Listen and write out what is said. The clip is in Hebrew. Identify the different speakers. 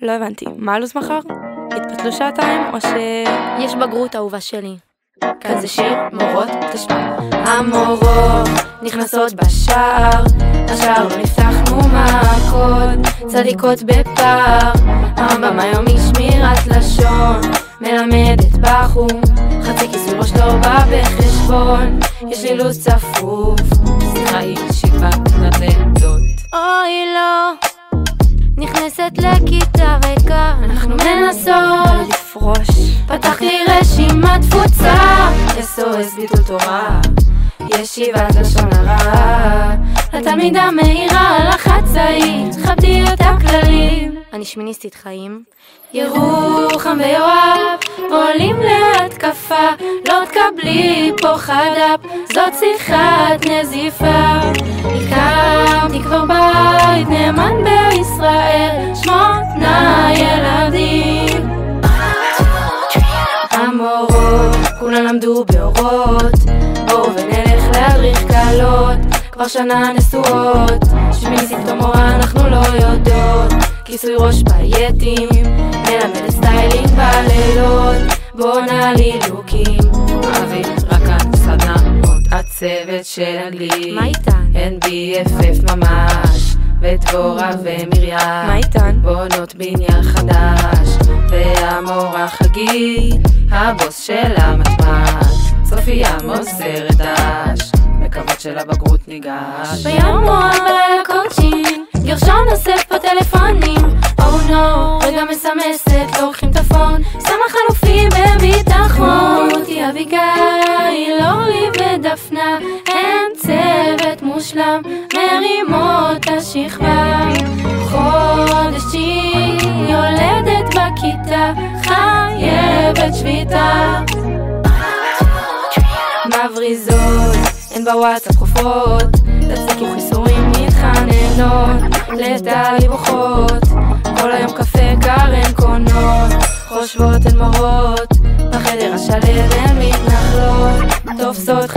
Speaker 1: לא הבנתי, מה הלו"ז מחר? התפתלו שעתיים או
Speaker 2: יש בגרות אהובה שלי.
Speaker 1: כאן זה שיר מורות תשמע. המורות נכנסות בשער, השער לא נפתח כמו מעקות, צדיקות בפער, הרמב"ם היום משמירת לשון, מלמדת בחום, חצי כיסוי ראש לא בא בחשבון, יש לי לו"ז צפוף, שיחה היא שבעה נדלדות.
Speaker 2: אוי לא, נכנסת לכיתה ריקה, אנחנו מנסות
Speaker 1: לפרוש,
Speaker 2: פתחתי רשימת תפוצה,
Speaker 1: SOS ביטול תורה, ישיבת לשון הרע, לתלמידה מהירה על החצאית, חבתי את הכללים.
Speaker 2: אני שמיניסטית חיים.
Speaker 1: ירוחם ויואב עולים להתקפה, לא תקבלי פה חד"פ, זאת שיחת נזיפה. הקמתי כבר בית נאמן בישראל, 8 ילדים. המורות כולן למדו באורות, בואו ונלך להדריך קלות, כבר שנה נשואות, שמיניסטית המורה אנחנו לא יודעות, כיסוי ראש פייטים, מלמדת סטיילינג בלילות, בונה לי לוקים, אוהבים רק הסדנאות, הצוות של אנגלית,
Speaker 2: מה איתן?
Speaker 1: הן BFF ממש, ודבורה ומרים,
Speaker 2: מה איתן?
Speaker 1: בונות בניין חדש, והמורה חגית, הבוס של המתמט, סופיה מוסרת דש, מקוות של הבגרות ניגש.
Speaker 2: ביום מועד בלילה קודשים, גרשון אוסף בטלפונים, oh no, רגע מסמסת, לא הולכים את הפון, שמה חלופי בביטחון. אותי אביגיל, אורלי ודפנה, אין צוות מושלם, מרימות השכבה. חודש תשיעי, יולדת בכיתה, חייבת שביתה. מבריזות, הן בוואטסאפ חופרות, תציקו חיסורים מתחננות, לטלי בוכות, כל היום קפה קרן קונות, חושבות הן מורות, בחדר השלב הן מתנחלות, תופסות